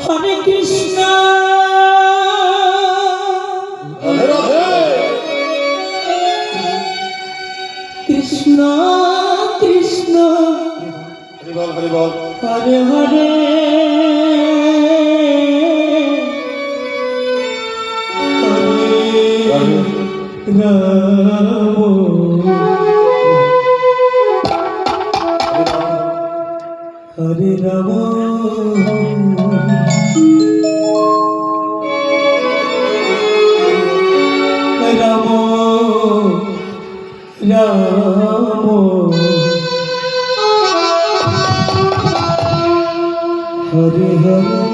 Hare Krishna Krishna Krishna Hare Hare Hare Ram Ram Ram Hare Hare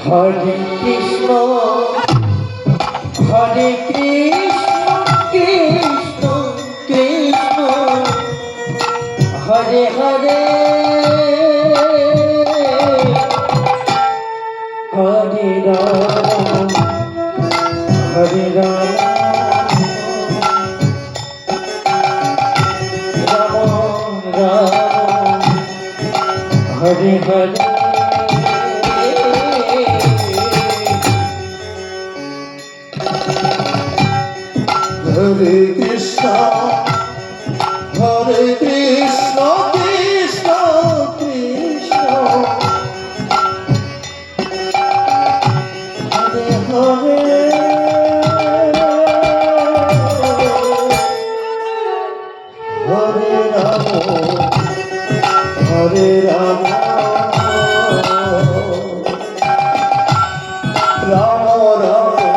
Hare Krishna Hare Krishna Krishna Krishna Hare Hare Hare Ram Hare Ram Ram Ram Hare Hare Hare Krishna, Hare Krishna, Krishna Krishna, Hare Hare, Hare Rama, Hare Rama, Rama Rama,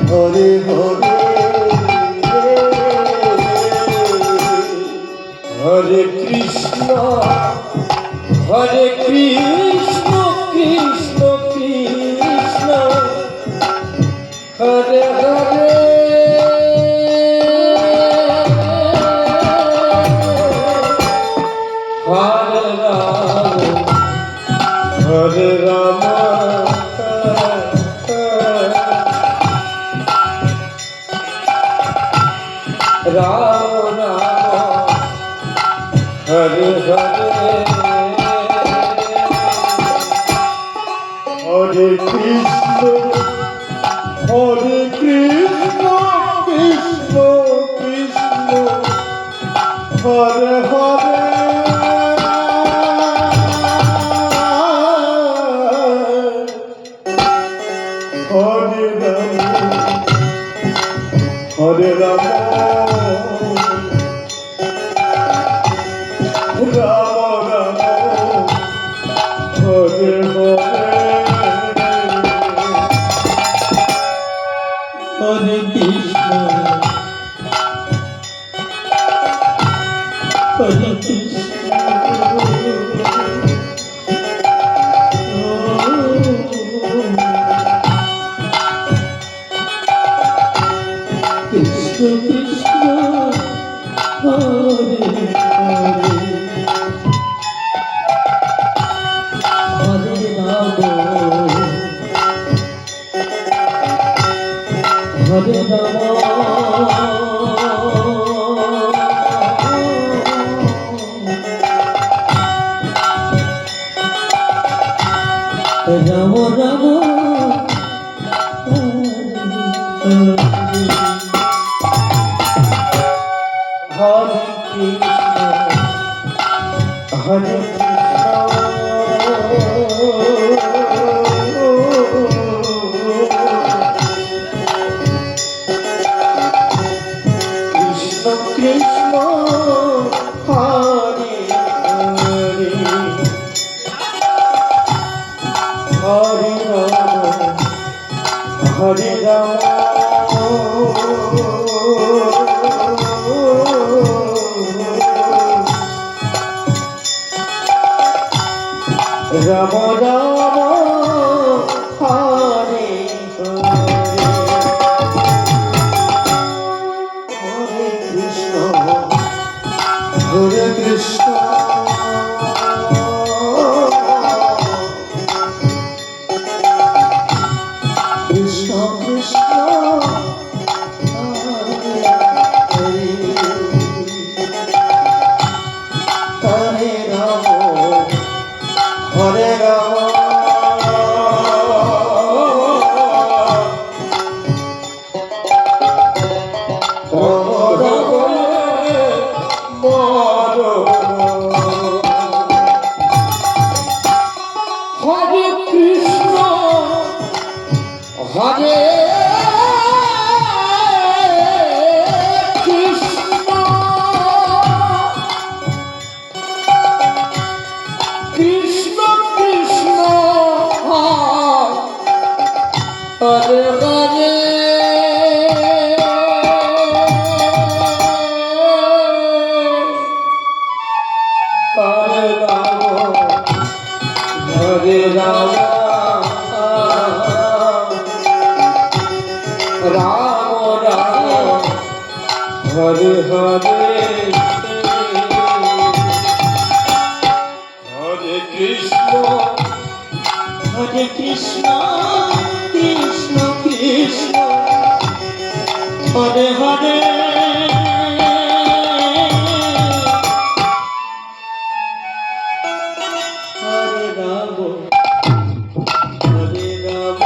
Hare Hare. Hare Krishna, Hare Krishna, Krishna Krishna, Hare Hare, Hare Rama, Hare Rama, Rama Hare Hare, Hare Krishna, Hare Krishna, Krishna Krishna, Hare Hare, Hare Rama, Hare Rama, Rama Rama, Hare Hare, Hare Krishna Hare Krishna Krishna Krishna Hare Hare Hare Rama Hare Rama Rama Rama Hare Krishna Hare Krishna Krishna Hare Hare Hare Rama Hare Rama Rama Rama Hare Hare Hare Krishna Krishna Krishna Hare Hare Hare Krishna Hare Krishna Krishna Krishna Hare Hare Hare Ram Ram Ram Hare Hare Hare Krishna Hare Krishna Krishna Krishna Hare Hare Hare Ram Hare Ram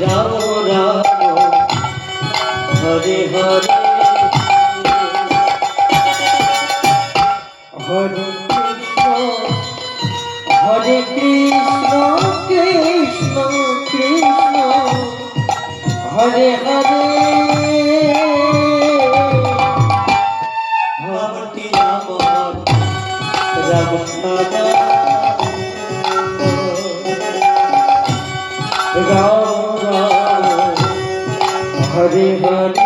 Ram Ram Hare Hare Hare Krishna Krishna Krishna Hare Hare Hare Ram Ram Ram Ram Hare Hare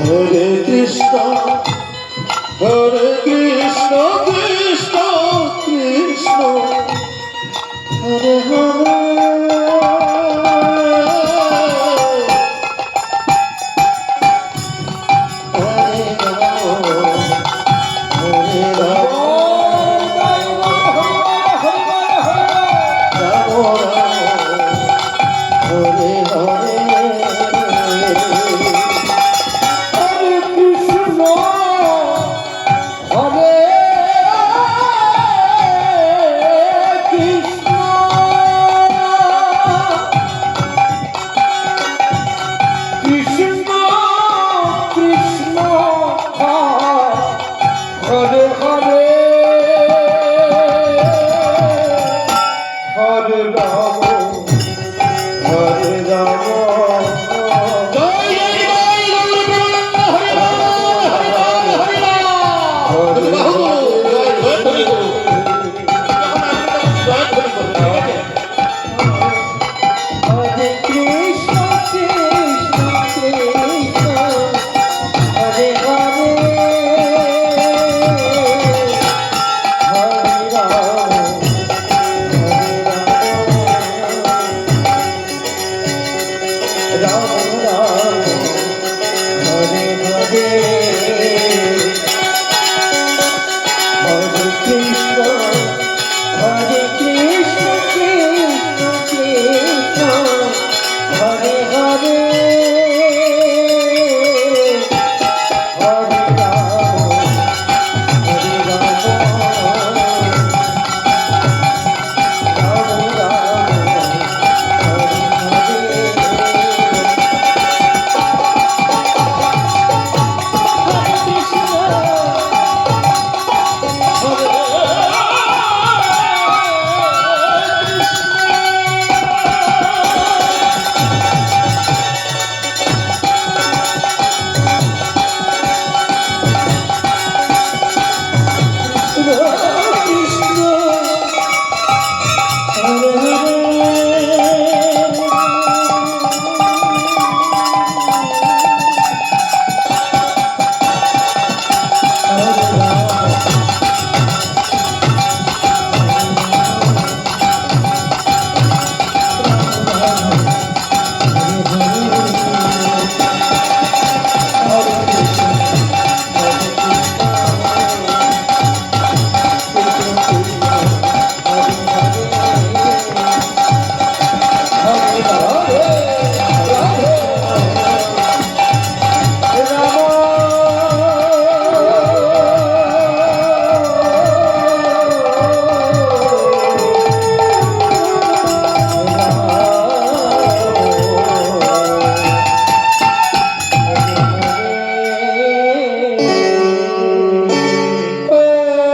Hare Krishna Hare Krishna Krishna Krishna Hare Hare Hare Ram Hare Ram Ram Ram Hare Hare Hare Krishna Hare Krishna Krishna Krishna Hare Hare Hare Ram Hare Ram